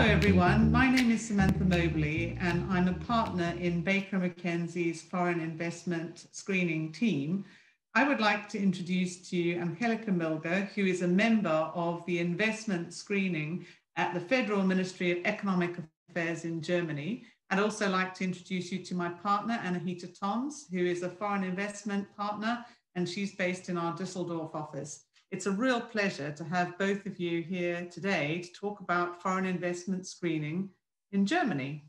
Hello everyone, my name is Samantha Mobley and I'm a partner in Baker McKenzie's foreign investment screening team. I would like to introduce to you Angelika Milger, who is a member of the investment screening at the Federal Ministry of Economic Affairs in Germany. I'd also like to introduce you to my partner, Anahita Thoms, who is a foreign investment partner, and she's based in our Düsseldorf office. It's a real pleasure to have both of you here today to talk about foreign investment screening in Germany.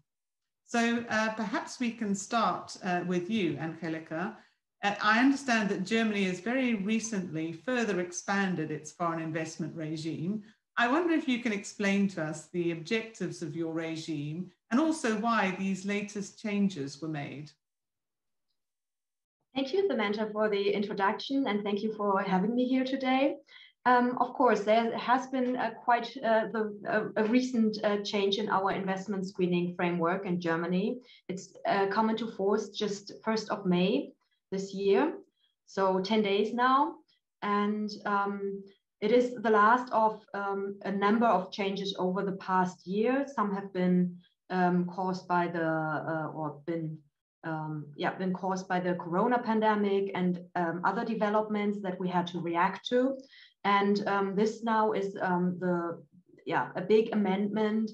So perhaps we can start with you, Angelika. I understand that Germany has very recently further expanded its foreign investment regime. I wonder if you can explain to us the objectives of your regime and also why these latest changes were made. Thank you, Samantha, for the introduction, and thank you for having me here today. Of course, there has been quite a recent change in our investment screening framework in Germany. It's come into force just 1st of May this year, so 10 days now. And it is the last of a number of changes over the past year. Some have been caused by been caused by the corona pandemic and other developments that we had to react to. And this now is a big amendment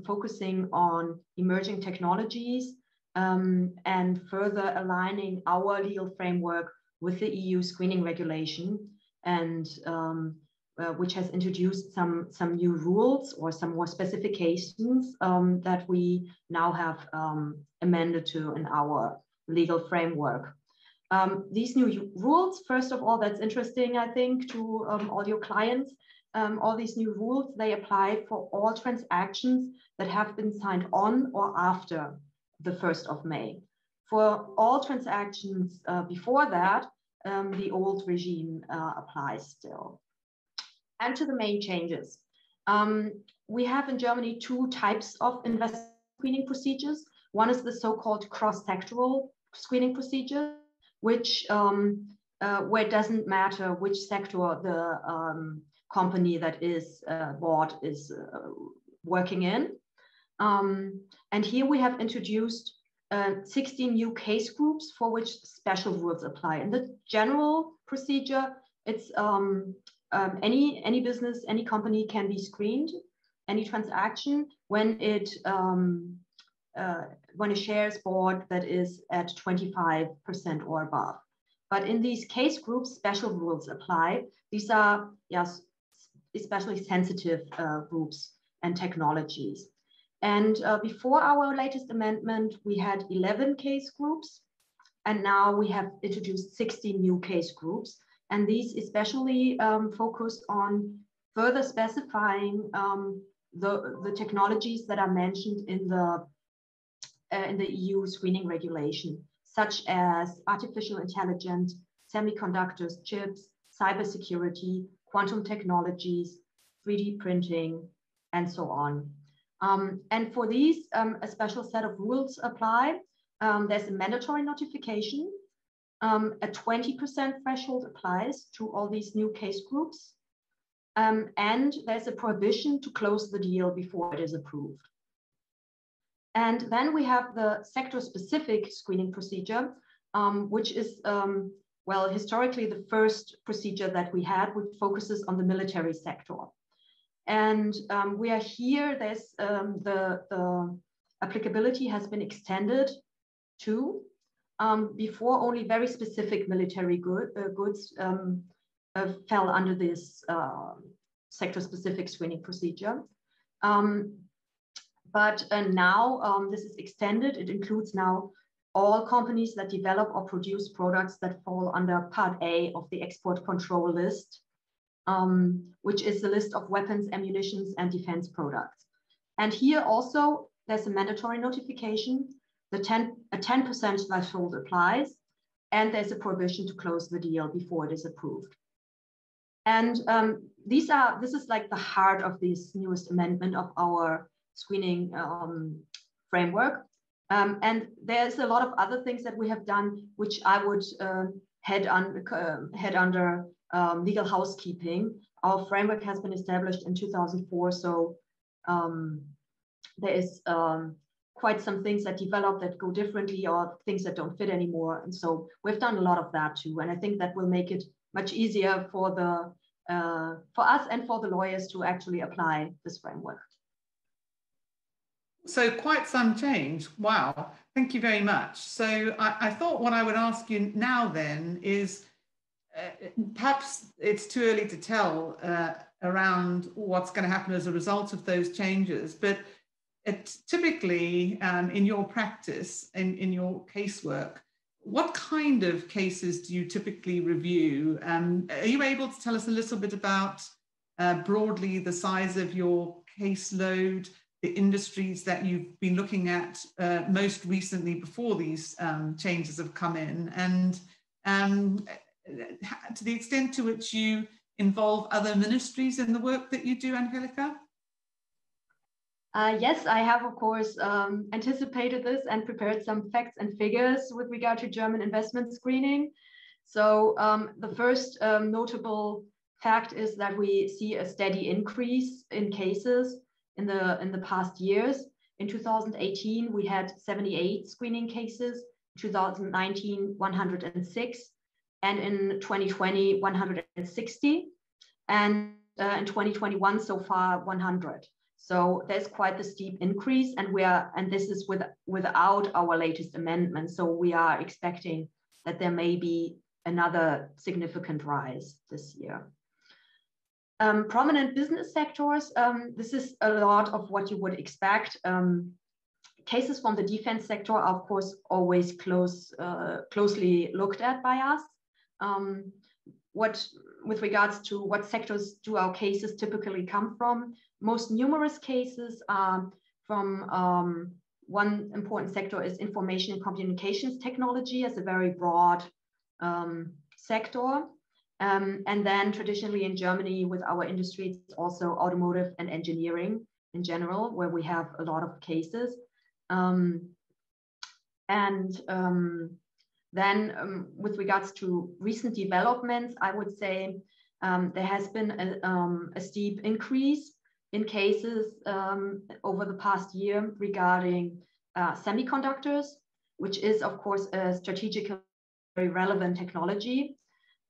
focusing on emerging technologies and further aligning our legal framework with the EU screening regulation, and which has introduced some new rules or some more specifications that we now have amended to in our legal framework. These new rules, first of all, that's interesting, I think, to all your clients. All these new rules, they apply for all transactions that have been signed on or after the 1st of May. For all transactions before that, the old regime applies still. And to the main changes. We have in Germany two types of investment screening procedures. One is the so-called cross-sectoral screening procedure, which where it doesn't matter which sector the company that is bought is working in. And here we have introduced 16 new case groups for which special rules apply. In the general procedure, it's any business, any company can be screened, any transaction when a share is bought that is at 25% or above. But in these case groups, special rules apply. These are especially sensitive groups and technologies. And before our latest amendment, we had 11 case groups, and now we have introduced 16 new case groups. And these especially focus on further specifying the technologies that are mentioned in the EU screening regulation, such as artificial intelligence, semiconductors, chips, cybersecurity, quantum technologies, 3D printing, and so on. And for these, a special set of rules apply. There's a mandatory notification. A 20% threshold applies to all these new case groups. And there's a prohibition to close the deal before it is approved. And then we have the sector-specific screening procedure, which is, well, historically the first procedure that we had, which focuses on the military sector. And we are here, there's the applicability has been extended to before only very specific military goods fell under this sector-specific screening procedure. But now this is extended. It includes now all companies that develop or produce products that fall under Part A of the export control list, which is the list of weapons, ammunition, and defense products. And here also there's a mandatory notification. A 10% threshold applies, and there's a prohibition to close the deal before it is approved. And this is like the heart of this newest amendment of our screening framework. And there's a lot of other things that we have done, which I would head under legal housekeeping. Our framework has been established in 2004, so there is quite some things that develop that go differently, or things that don't fit anymore. And so we've done a lot of that too. And I think that will make it much easier for us and for the lawyers to actually apply this framework. So quite some change. Wow. Thank you very much. So I thought what I would ask you now then is, perhaps it's too early to tell around what's going to happen as a result of those changes, but typically in your practice, in your casework, what kind of cases do you typically review? Are you able to tell us a little bit about broadly the size of your caseload, the industries that you've been looking at most recently before these changes have come in, and to the extent to which you involve other ministries in the work that you do, Angelika? Yes, I have, of course, anticipated this and prepared some facts and figures with regard to German investment screening. So the first notable fact is that we see a steady increase in cases in the past years. In 2018, we had 78 screening cases, 2019, 106, and in 2020, 160, and in 2021, so far, 100. So there's quite the steep increase, and this is without our latest amendment. So we are expecting that there may be another significant rise this year. Prominent business sectors, this is a lot of what you would expect. Cases from the defense sector are, of course, always closely looked at by us. With regards to what sectors do our cases typically come from, most numerous cases are from one important sector is information and communications technology as a very broad sector. And then traditionally in Germany with our industry, it's also automotive and engineering in general, where we have a lot of cases. Then with regards to recent developments, I would say there has been a steep increase in cases over the past year regarding semiconductors, which is, of course, a strategically very relevant technology,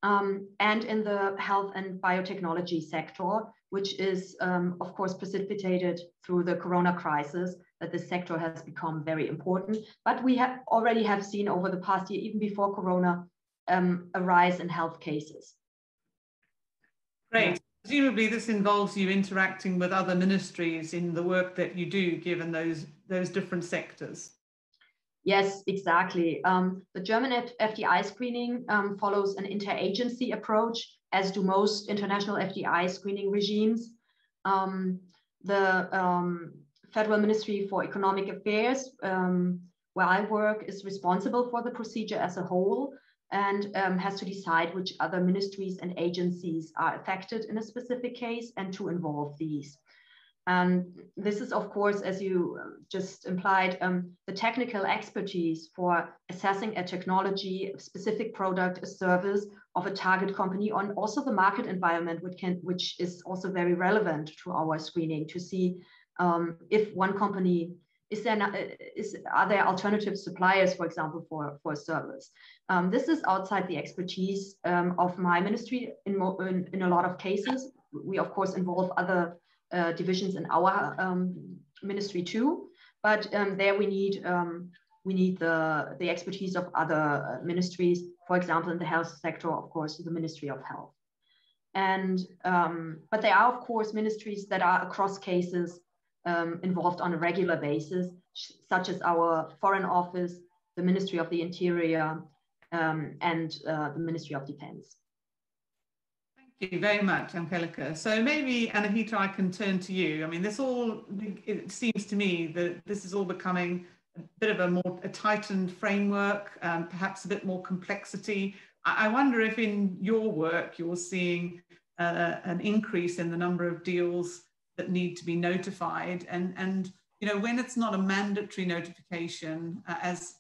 and in the health and biotechnology sector, which is, of course, precipitated through the corona crisis, that this sector has become very important. But we already have seen over the past year, even before corona, a rise in health cases. Great. Yeah. Presumably this involves you interacting with other ministries in the work that you do, given those different sectors. Yes, exactly. The German FDI screening follows an interagency approach, as do most international FDI screening regimes. The Federal Ministry for Economic Affairs, where I work, is responsible for the procedure as a whole and has to decide which other ministries and agencies are affected in a specific case and to involve these. This is, of course, as you just implied, the technical expertise for assessing a technology, a specific product, a service of a target company, and also the market environment, which is also very relevant to our screening, to see if one company, are there alternative suppliers, for example, for a service. This is outside the expertise of my ministry in a lot of cases. We, of course, involve other divisions in our ministry too, but there we need the expertise of other ministries. For example, in the health sector, of course, the Ministry of Health. And but there are, of course, ministries that are across cases involved on a regular basis, such as our Foreign Office, the Ministry of the Interior, and the Ministry of Defense. Thank you very much, Angelika. So maybe, Anahita, I can turn to you. I mean, it seems to me that this is all becoming a bit of a tightened framework, perhaps a bit more complexity. I wonder if in your work you're seeing an increase in the number of deals that need to be notified, and you know, when it's not a mandatory notification, as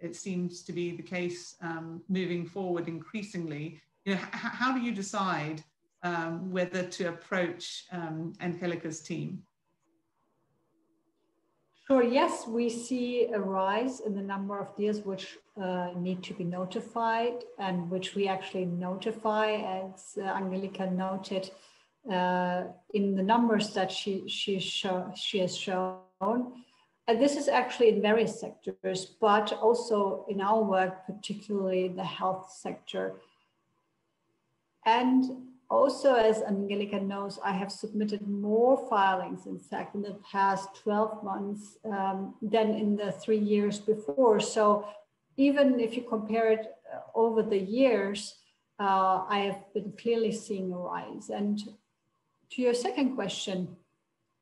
it seems to be the case moving forward increasingly. You know, how do you decide whether to approach Angelika's team? Sure, yes, we see a rise in the number of deals which need to be notified and which we actually notify, as Angelika noted, in the numbers that she has shown. And this is actually in various sectors, but also in our work, particularly the health sector. And also, as Angelika knows, I have submitted more filings, in fact, in the past 12 months than in the 3 years before. So even if you compare it over the years, I have been clearly seeing a rise. And to your second question,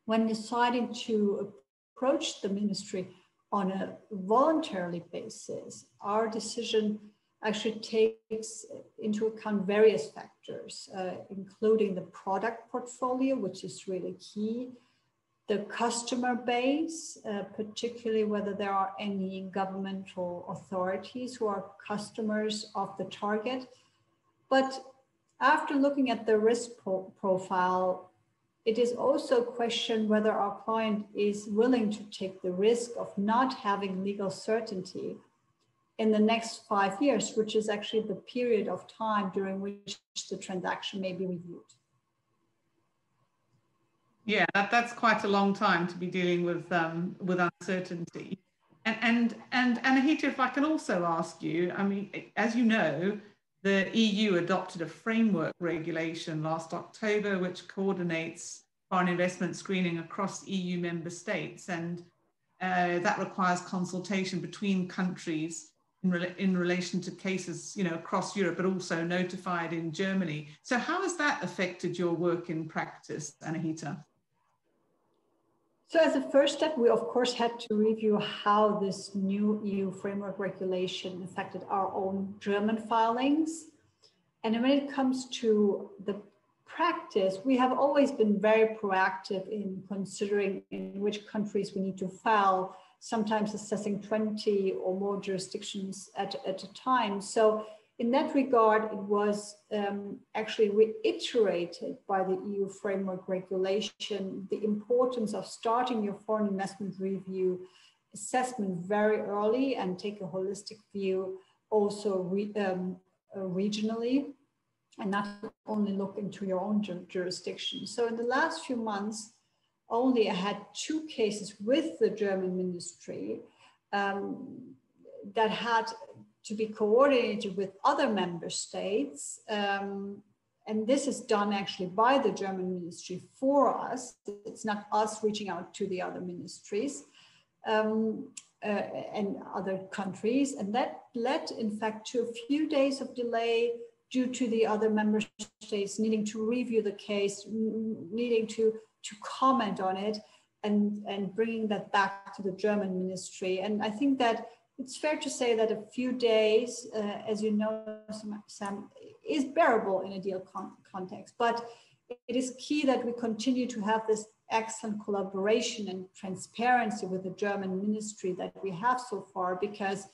when deciding to approach the ministry on a voluntarily basis, our decision actually takes into account various factors, including the product portfolio, which is really key, the customer base, particularly whether there are any governmental authorities who are customers of the target. But after looking at the risk profile, it is also a question whether our client is willing to take the risk of not having legal certainty in the next 5 years, which is actually the period of time during which the transaction may be reviewed. Yeah, that's quite a long time to be dealing with uncertainty. And Anahita, if I can also ask you, I mean, as you know, the EU adopted a framework regulation last October, which coordinates foreign investment screening across EU member states, and that requires consultation between countries in relation to cases, you know, across Europe, but also notified in Germany. So how has that affected your work in practice, Anahita? So as a first step, we of course had to review how this new EU framework regulation affected our own German filings. And when it comes to the practice, we have always been very proactive in considering in which countries we need to file, sometimes assessing 20 or more jurisdictions at a time. So in that regard, it was actually reiterated by the EU framework regulation, the importance of starting your foreign investment review assessment very early and take a holistic view also regionally, and not only look into your own jurisdiction. So in the last few months, only I had 2 cases with the German ministry that had to be coordinated with other member states. And this is done actually by the German ministry for us. It's not us reaching out to the other ministries and other countries. And that led, in fact, to a few days of delay due to the other member states needing to review the case, needing to comment on it, and bringing that back to the German ministry. And I think that it's fair to say that a few days, as you know, Sam, is bearable in a deal context, but it is key that we continue to have this excellent collaboration and transparency with the German ministry that we have so far, because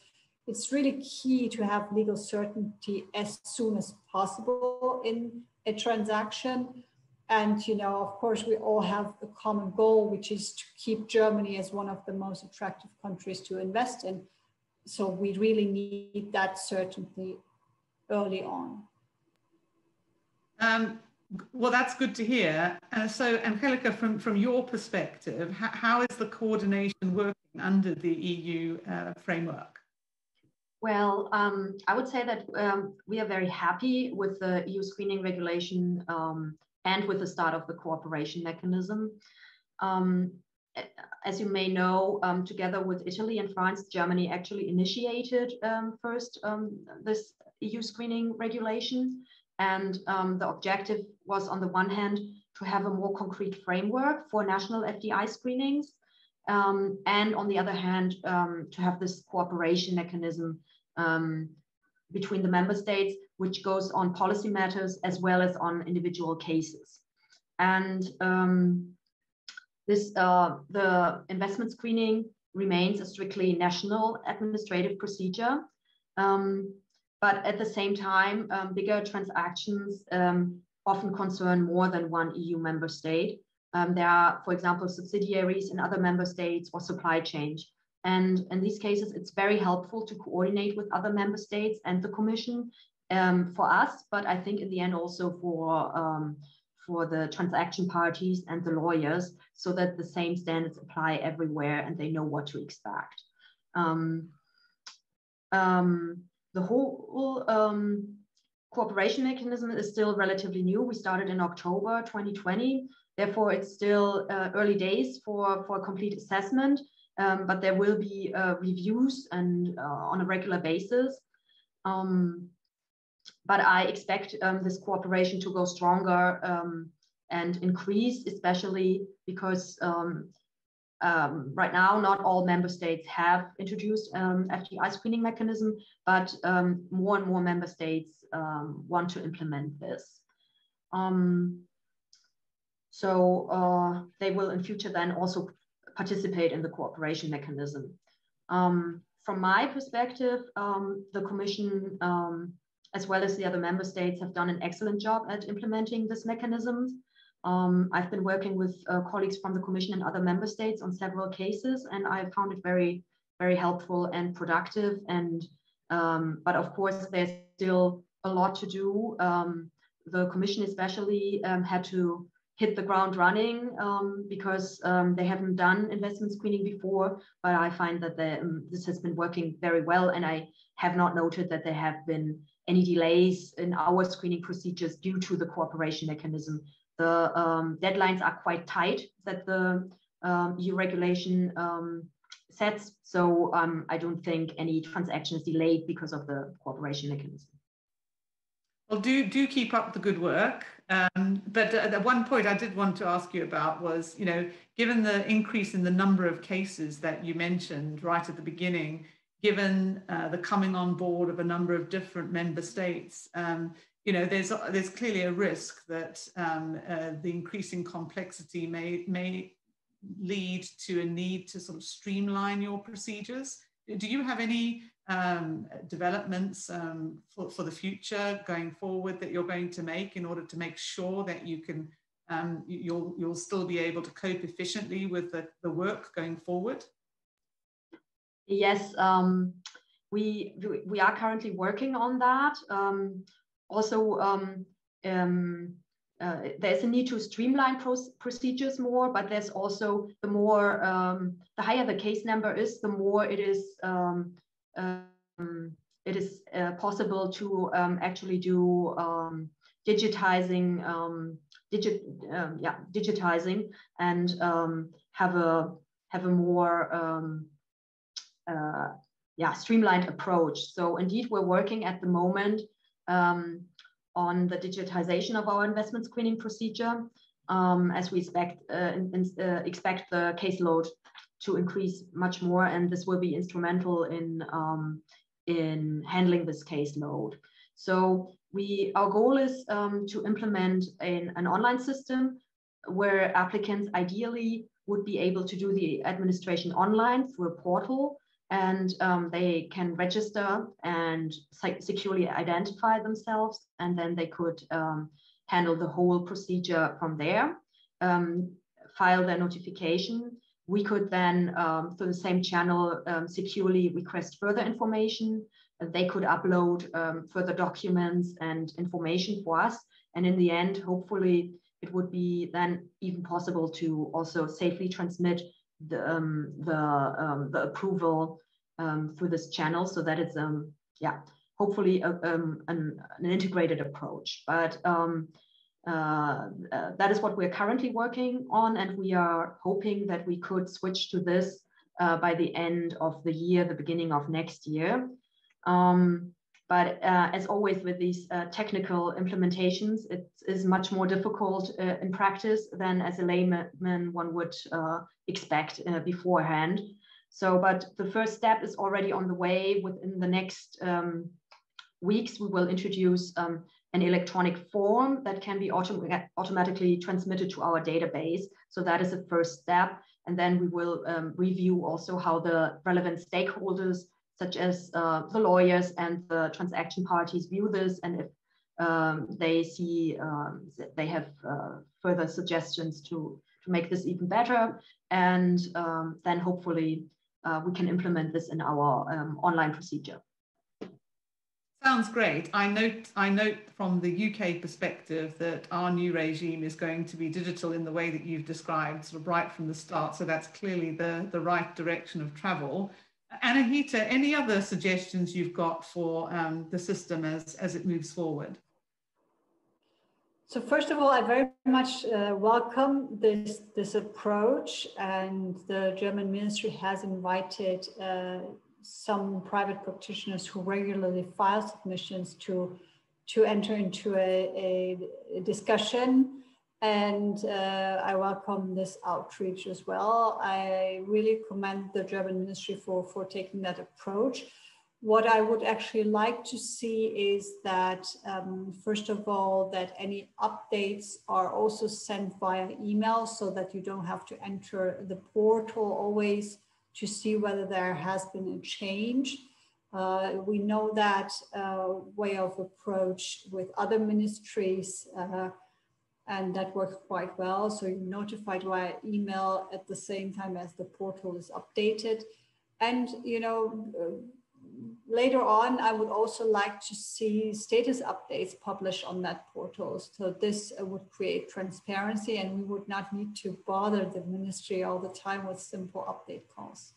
it's really key to have legal certainty as soon as possible in a transaction. And, you know, of course, we all have a common goal, which is to keep Germany as one of the most attractive countries to invest in. So we really need that certainty early on. Well, that's good to hear. So, Angelika, from your perspective, how is the coordination working under the EU framework? Well, I would say that we are very happy with the EU screening regulation and with the start of the cooperation mechanism. As you may know, together with Italy and France, Germany actually initiated first this EU screening regulation. And the objective was, on the one hand, to have a more concrete framework for national FDI screenings. And on the other hand, to have this cooperation mechanism between the member states, which goes on policy matters as well as on individual cases. And the investment screening remains a strictly national administrative procedure. But at the same time, bigger transactions often concern more than one EU member state. There are, for example, subsidiaries in other member states or supply chain. And in these cases, it's very helpful to coordinate with other member states and the Commission for us, but I think in the end also for the transaction parties and the lawyers, so that the same standards apply everywhere and they know what to expect. The whole cooperation mechanism is still relatively new. We started in October 2020. Therefore, it's still early days for a complete assessment, but there will be reviews and on a regular basis. But I expect this cooperation to go stronger and increase, especially because right now, not all member states have introduced FDI screening mechanism, but more and more member states want to implement this. So they will in future then also participate in the cooperation mechanism. From my perspective, the Commission, as well as the other member states, have done an excellent job at implementing this mechanism. I've been working with colleagues from the Commission and other member states on several cases, and I found it very, very helpful and productive. And but of course, there's still a lot to do. The Commission especially had to hit the ground running because they haven't done investment screening before, but I find that this has been working very well, and I have not noted that there have been any delays in our screening procedures due to the cooperation mechanism. The deadlines are quite tight that the EU regulation sets, so I don't think any transaction is delayed because of the cooperation mechanism. Well, do keep up the good work. But the one point I did want to ask you about was, you know, given the increase in the number of cases that you mentioned right at the beginning, given the coming on board of a number of different member states, you know, there's clearly a risk that the increasing complexity may lead to a need to sort of streamline your procedures. Do you have any developments for the future going forward that you're going to make in order to make sure that you can you'll still be able to cope efficiently with the work going forward? Yes, we are currently working on that. Also, there's a need to streamline procedures more, but there's also the more the higher the case number is, the more it is possible to actually do digitizing and have a more streamlined approach. So indeed, we're working at the moment on the digitization of our investment screening procedure, as we expect the caseload to increase much more, and this will be instrumental in handling this caseload. So our goal is to implement an online system where applicants ideally would be able to do the administration online through a portal, and they can register and securely identify themselves, and then they could handle the whole procedure from there, file their notification. We could then, through the same channel, securely request further information. They could upload further documents and information for us. And in the end, hopefully, it would be then even possible to also safely transmit the approval through this channel, so that it's hopefully an integrated approach. But that is what we're currently working on, and we are hoping that we could switch to this by the end of the year, the beginning of next year. But as always with these technical implementations, it is much more difficult in practice than as a layman one would expect beforehand. So, but the first step is already on the way. Within the next weeks, we will introduce an electronic form that can be automatically transmitted to our database. So that is the first step. And then we will review also how the relevant stakeholders, such as the lawyers and the transaction parties, view this, and if they see they have further suggestions to make this even better. And then hopefully we can implement this in our online procedure. Sounds great. I note from the UK perspective that our new regime is going to be digital in the way that you've described, sort of right from the start. So that's clearly the right direction of travel. Anahita, any other suggestions you've got for the system as it moves forward? So first of all, I very much welcome this approach, and the German ministry has invited some private practitioners who regularly file submissions to enter into a discussion, and I welcome this outreach as well. I really commend the German ministry for taking that approach. What I would actually like to see is that, first of all, that any updates are also sent via email so that you don't have to enter the portal always to see whether there has been a change. We know that way of approach with other ministries, and that works quite well. So you're notified via email at the same time as the portal is updated. And, you know, later on, I would also like to see status updates published on that portal. So this would create transparency, and we would not need to bother the ministry all the time with simple update calls.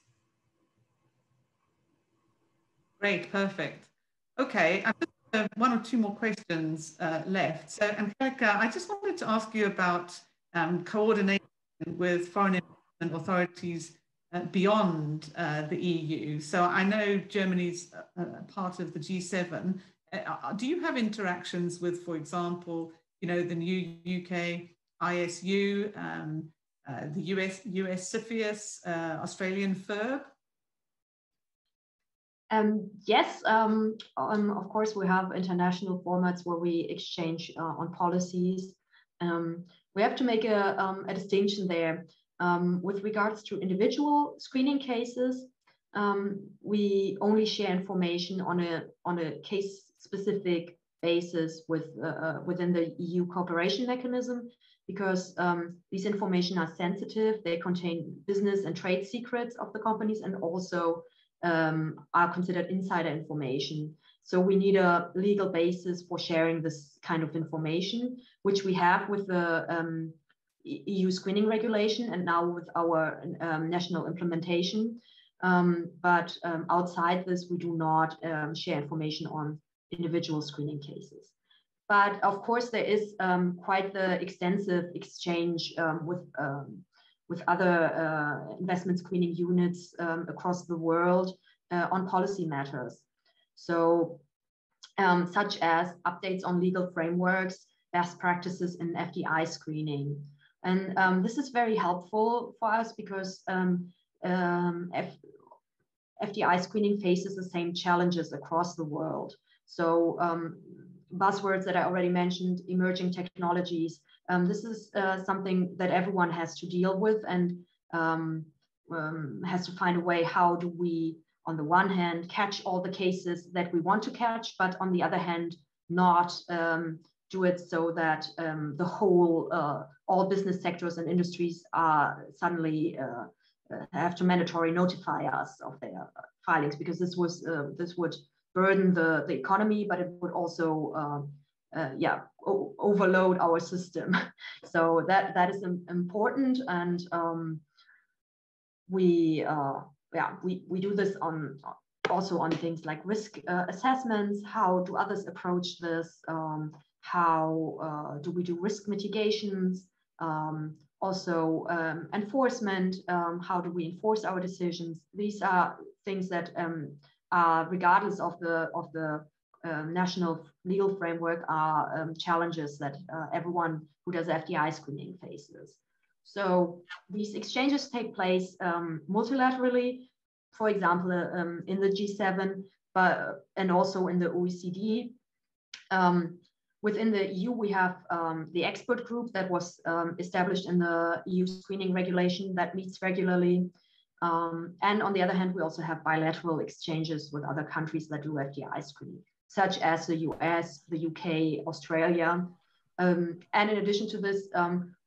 Great, perfect. Okay, I just have one or two more questions left. So, Angelika, I just wanted to ask you about coordination with foreign investment authorities beyond the EU. So I know Germany's part of the G7. Do you have interactions with, for example, you know, the new UK ISU, the US CFIUS, Australian FIRB? Yes, of course, we have international formats where we exchange on policies. We have to make a distinction there. With regards to individual screening cases, we only share information on a case-specific basis within the EU cooperation mechanism, because these information are sensitive. They contain business and trade secrets of the companies, and also are considered insider information. So we need a legal basis for sharing this kind of information, which we have with the EU screening regulation and now with our national implementation. But outside this, we do not share information on individual screening cases. But of course, there is quite the extensive exchange with other investment screening units across the world on policy matters. So such as updates on legal frameworks, best practices in FDI screening. And this is very helpful for us because FDI screening faces the same challenges across the world. So buzzwords that I already mentioned, emerging technologies, this is something that everyone has to deal with and has to find a way, how do we, on the one hand, catch all the cases that we want to catch, but on the other hand, not do it so that the whole, all business sectors and industries are suddenly have to mandatory notify us of their filings, because this would burden the economy, but it would also overload our system. So that is important, and we do this also on things like risk assessments. How do others approach this? How do we do risk mitigations? Also enforcement. How do we enforce our decisions? These are things that are, regardless of the national legal framework, are challenges that everyone who does FDI screening faces. So these exchanges take place multilaterally, for example, in the G7, and also in the OECD. Within the EU, we have the expert group that was established in the EU screening regulation that meets regularly. And on the other hand, we also have bilateral exchanges with other countries that do FDI screening, such as the US, the UK, Australia. And in addition to this,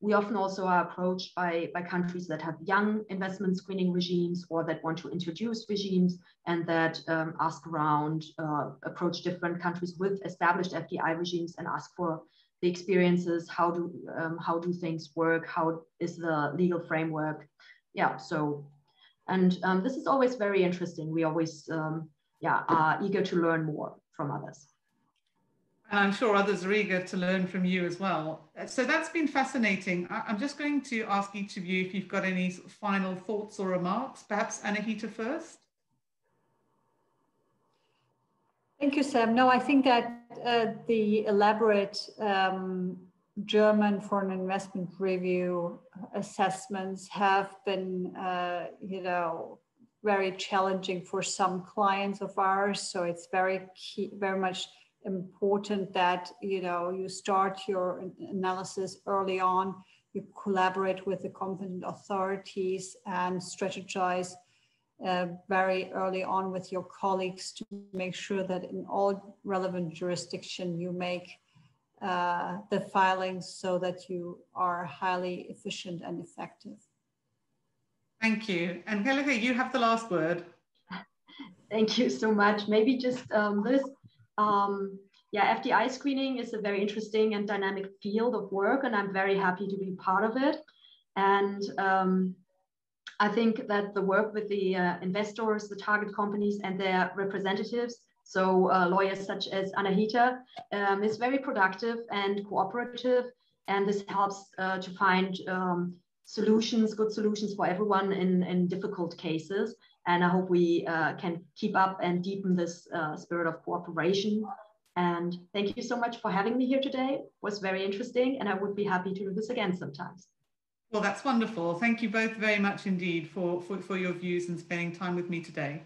we often also are approached by countries that have young investment screening regimes or that want to introduce regimes and that ask around, approach different countries with established FDI regimes and ask for the experiences, how do things work, how is the legal framework. Yeah, so, and this is always very interesting. We always, are eager to learn more from others. And I'm sure others are eager to learn from you as well. So that's been fascinating. I'm just going to ask each of you if you've got any sort of final thoughts or remarks. Perhaps Anahita first. Thank you, Sam. No, I think that the elaborate German foreign investment review assessments have been, very challenging for some clients of ours. So it's very much important that you start your analysis early on, you collaborate with the competent authorities and strategize very early on with your colleagues to make sure that in all relevant jurisdiction you make the filings so that you are highly efficient and effective. Thank you. Angelika, you have the last word. Thank you so much. Maybe just this. FDI screening is a very interesting and dynamic field of work, and I'm very happy to be part of it. And I think that the work with the investors, the target companies and their representatives, so lawyers such as Anahita, is very productive and cooperative. And this helps to find good solutions for everyone in difficult cases. And I hope we can keep up and deepen this spirit of cooperation. And thank you so much for having me here today. It was very interesting, and I would be happy to do this again sometimes. Well, that's wonderful. Thank you both very much indeed for your views and spending time with me today.